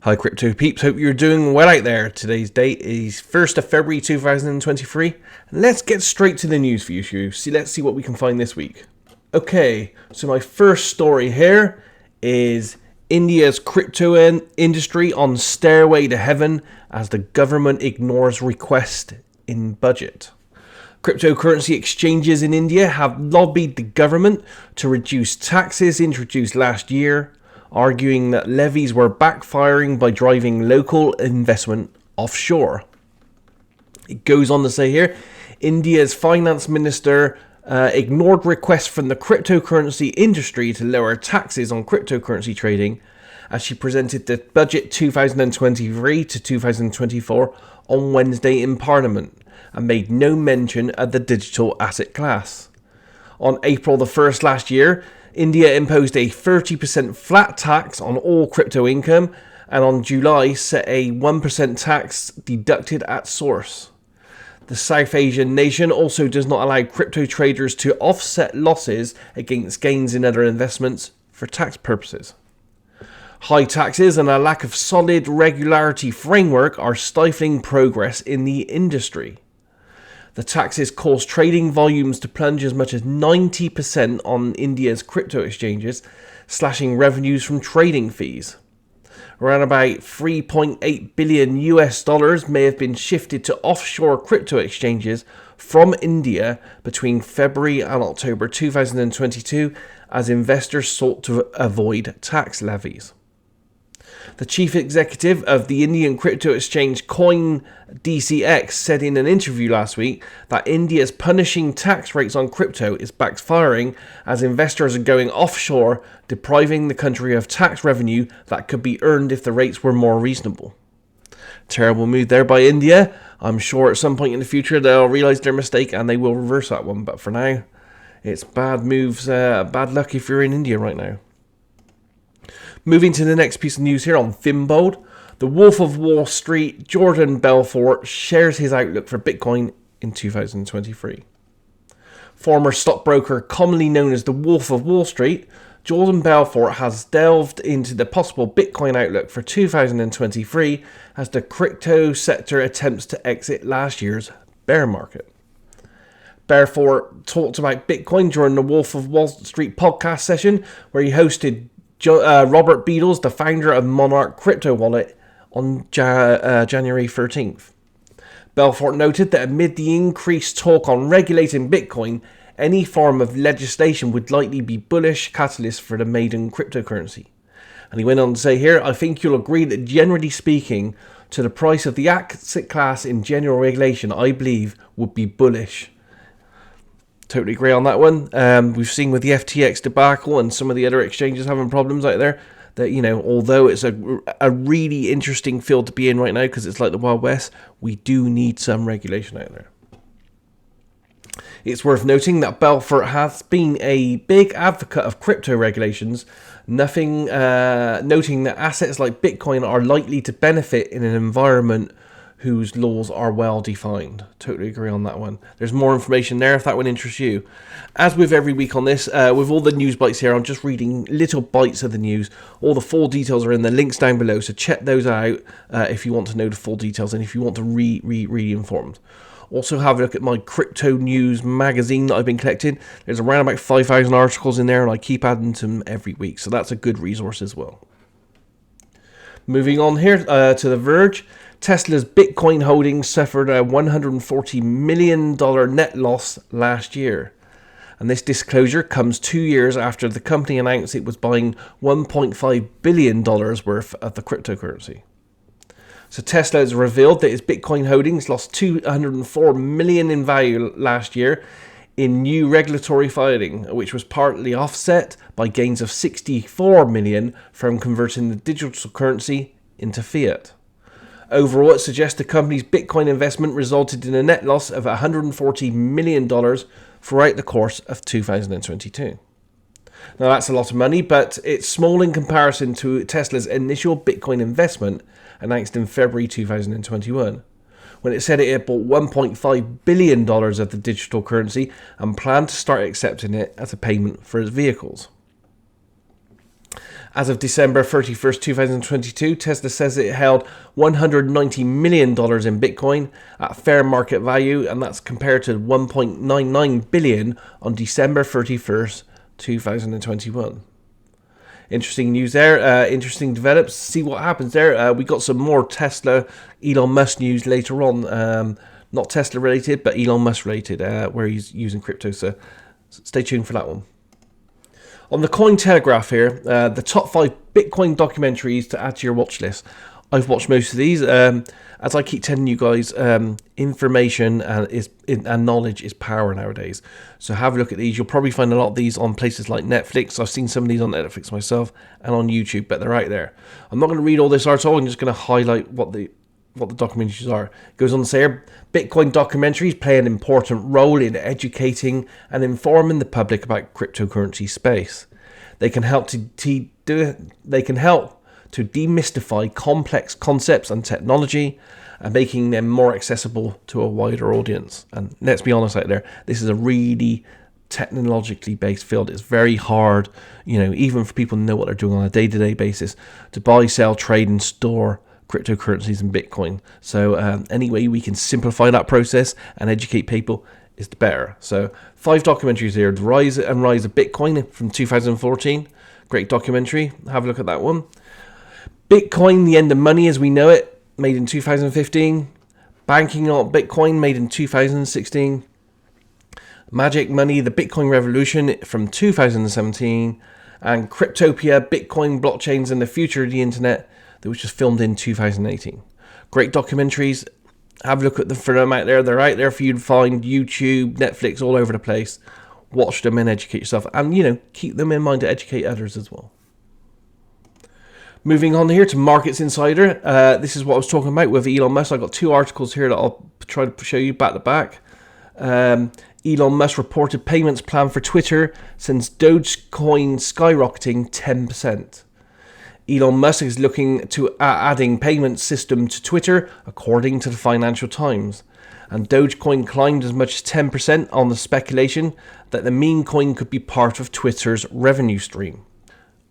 Hi Crypto Peeps, hope you're doing well out there. Today's date is 1st of February 2023. And let's get straight to the news for you. Let's see what we can find this week. Okay, so my first story here is India's crypto industry on stairway to heaven as the government ignores request in budget. Cryptocurrency exchanges in India have lobbied the government to reduce taxes introduced last year, arguing that levies were backfiring by driving local investment offshore. It goes on to say here, India's finance minister ignored requests from the cryptocurrency industry to lower taxes on cryptocurrency trading as she presented the budget 2023 to 2024 on Wednesday in Parliament and made no mention of the digital asset class. On April the 1st last year, India imposed a 30% flat tax on all crypto income and on July set a 1% tax deducted at source. The South Asian nation also does not allow crypto traders to offset losses against gains in other investments for tax purposes. High taxes and a lack of solid regulatory framework are stifling progress in the industry. The taxes caused trading volumes to plunge as much as 90% on India's crypto exchanges, slashing revenues from trading fees. Around about $3.8 billion may have been shifted to offshore crypto exchanges from India between February and October 2022 as investors sought to avoid tax levies. The chief executive of the Indian crypto exchange CoinDCX said in an interview last week that India's punishing tax rates on crypto is backfiring as investors are going offshore, depriving the country of tax revenue that could be earned if the rates were more reasonable. Terrible move there by India. I'm sure at some point in the future they'll realise their mistake and they will reverse that one, but for now, it's bad moves, bad luck if you're in India right now. Moving to the next piece of news here on Finbold, the Wolf of Wall Street, Jordan Belfort, shares his outlook for Bitcoin in 2023. Former stockbroker commonly known as the Wolf of Wall Street, Jordan Belfort has delved into the possible Bitcoin outlook for 2023 as the crypto sector attempts to exit last year's bear market. Belfort talked about Bitcoin during the Wolf of Wall Street podcast session where he hosted Robert Beadles, the founder of Monarch Crypto Wallet, on January 13th. Belfort noted that amid the increased talk on regulating Bitcoin, any form of legislation would likely be bullish catalyst for the maiden cryptocurrency. And he went on to say here, I think you'll agree that generally speaking, to the price of the asset class in general regulation, I believe would be bullish. Totally agree on that one. We've seen with the FTX debacle and some of the other exchanges having problems out there that, you know, although it's a really interesting field to be in right now because it's like the Wild West, we do need some regulation out there. It's worth noting that Belfort has been a big advocate of crypto regulations, noting that assets like Bitcoin are likely to benefit in an environment whose laws are well defined. Totally agree on that one. There's more information there if that one interests you. As with every week on this, with all the news bites here, I'm just reading little bites of the news. All the full details are in the links down below, so check those out if you want to know the full details and if you want to re informed. Also have a look at my crypto news magazine that I've been collecting. There's around about 5,000 articles in there and I keep adding to them every week, so that's a good resource as well. Moving on here to The Verge. Tesla's Bitcoin holdings suffered a $140 million net loss last year. And this disclosure comes 2 years after the company announced it was buying $1.5 billion worth of the cryptocurrency. So Tesla has revealed that its Bitcoin holdings lost $204 million in value last year in new regulatory filing, which was partly offset by gains of $64 million from converting the digital currency into fiat. Overall, it suggests the company's Bitcoin investment resulted in a net loss of $140 million throughout the course of 2022. Now, that's a lot of money, but it's small in comparison to Tesla's initial Bitcoin investment announced in February 2021, when it said it had bought $1.5 billion of the digital currency and planned to start accepting it as a payment for its vehicles. As of December 31st, 2022, Tesla says it held $190 million in Bitcoin at fair market value, and that's compared to $1.99 billion on December 31st, 2021. Interesting news there. Interesting develops. See what happens there. We got some more Tesla, Elon Musk news later on. Not Tesla related, but Elon Musk related, where he's using crypto. So stay tuned for that one. On the Cointelegraph here, the top 5 Bitcoin documentaries to add to your watch list. I've watched most of these. As I keep telling you guys, information and knowledge is power nowadays. So have a look at these. You'll probably find a lot of these on places like Netflix. I've seen some of these on Netflix myself and on YouTube, but they're right there. I'm not going to read all this article. I'm just going to highlight what the documentaries are. It goes on to say here, Bitcoin documentaries play an important role in educating and informing the public about cryptocurrency space. They can help to demystify complex concepts and technology and making them more accessible to a wider audience. And let's be honest out there, this is a really technologically based field. It's very hard, even for people to know what they're doing on a day-to-day basis, to buy, sell, trade and store cryptocurrencies and Bitcoin. So any way we can simplify that process and educate people is the better. So 5 documentaries here. The Rise of Bitcoin from 2014. Great documentary. Have a look at that one. Bitcoin, the End of Money as We Know It, made in 2015. Banking on Bitcoin, made in 2016. Magic Money, the Bitcoin Revolution from 2017. And Cryptopia, Bitcoin, Blockchains and the Future of the Internet, that was just filmed in 2018. Great documentaries. Have a look at them for them out there. They're out there for you to find. YouTube, Netflix, all over the place. Watch them and educate yourself. And, keep them in mind to educate others as well. Moving on here to Markets Insider. This is what I was talking about with Elon Musk. I've got 2 articles here that I'll try to show you back to back. Elon Musk reported payments plan for Twitter since Dogecoin skyrocketing 10%. Elon Musk is looking to adding payment system to Twitter, according to the Financial Times. And Dogecoin climbed as much as 10% on the speculation that the meme coin could be part of Twitter's revenue stream.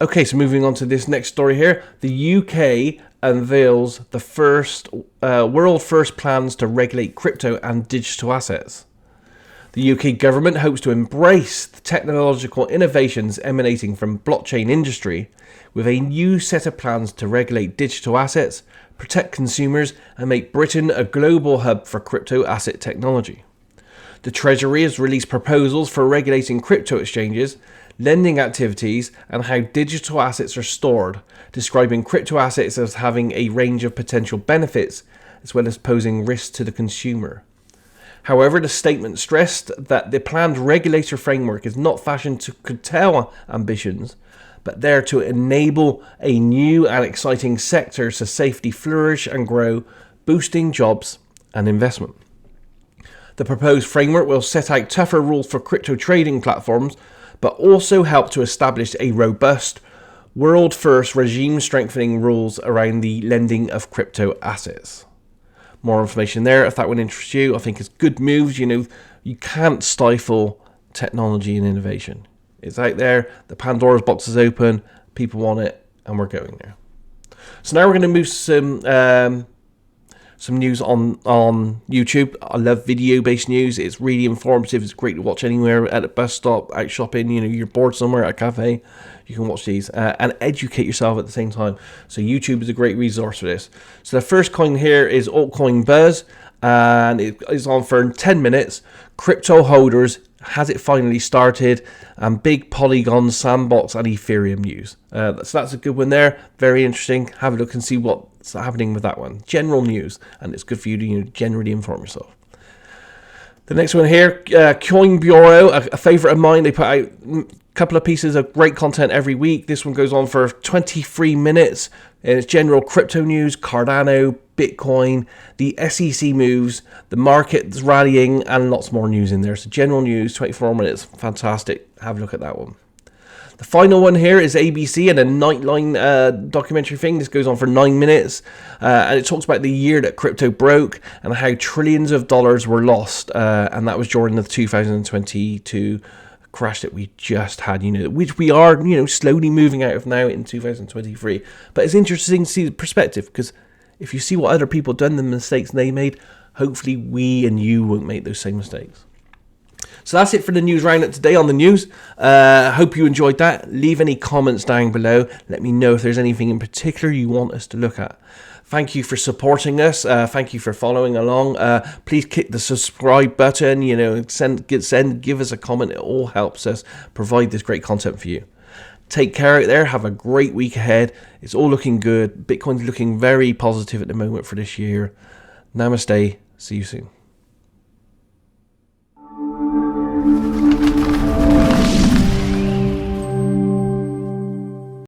Okay, so moving on to this next story here. The UK unveils the world first plans to regulate crypto and digital assets. The UK government hopes to embrace the technological innovations emanating from blockchain industry with a new set of plans to regulate digital assets, protect consumers, and make Britain a global hub for crypto asset technology. The Treasury has released proposals for regulating crypto exchanges, lending activities, and how digital assets are stored, describing crypto assets as having a range of potential benefits, as well as posing risks to the consumer. However, the statement stressed that the planned regulator framework is not fashioned to curtail ambitions, but there to enable a new and exciting sector to safely flourish and grow, boosting jobs and investment. The proposed framework will set out tougher rules for crypto trading platforms, but also help to establish a robust, world-first regime strengthening rules around the lending of crypto assets. More information there if that would interest you. I think it's good moves. You can't stifle technology and innovation. It's out there. The Pandora's box is open. People want it, and we're going there. So now we're going to move some news on YouTube. I love video-based news. It's really informative. It's great to watch anywhere, at a bus stop, out shopping. You're bored somewhere at a cafe. You can watch these and educate yourself at the same time. So YouTube is a great resource for this. So the first coin here is Altcoin Buzz, and it is on for 10 minutes. Crypto holders, has it finally started? And big Polygon, Sandbox, and Ethereum news. So that's a good one there. Very interesting. Have a look and see what's happening with that one. General news, and it's good for you to generally inform yourself. The next one here, Coin Bureau, a favorite of mine. They put out a couple of pieces of great content every week. This one goes on for 23 minutes. And it's general crypto news, Cardano, Bitcoin, the SEC moves, the market's rallying, and lots more news in there. So general news, 24 minutes, fantastic. Have a look at that one. The final one here is ABC and a Nightline documentary thing. This goes on for 9 minutes, and it talks about the year that crypto broke and how trillions of dollars were lost, and that was during the 2022 crash that we just had, which we are, slowly moving out of now in 2023. But it's interesting to see the perspective, because if you see what other people done, the mistakes they made, hopefully we and you won't make those same mistakes. So that's it for the news roundup today on the news. Hope you enjoyed that. Leave any comments down below. Let me know if there's anything in particular you want us to look at. Thank you for supporting us. Thank you for following along. Please click the subscribe button. Give us a comment. It all helps us provide this great content for you. Take care out there. Have a great week ahead. It's all looking good. Bitcoin's looking very positive at the moment for this year. Namaste. See you soon.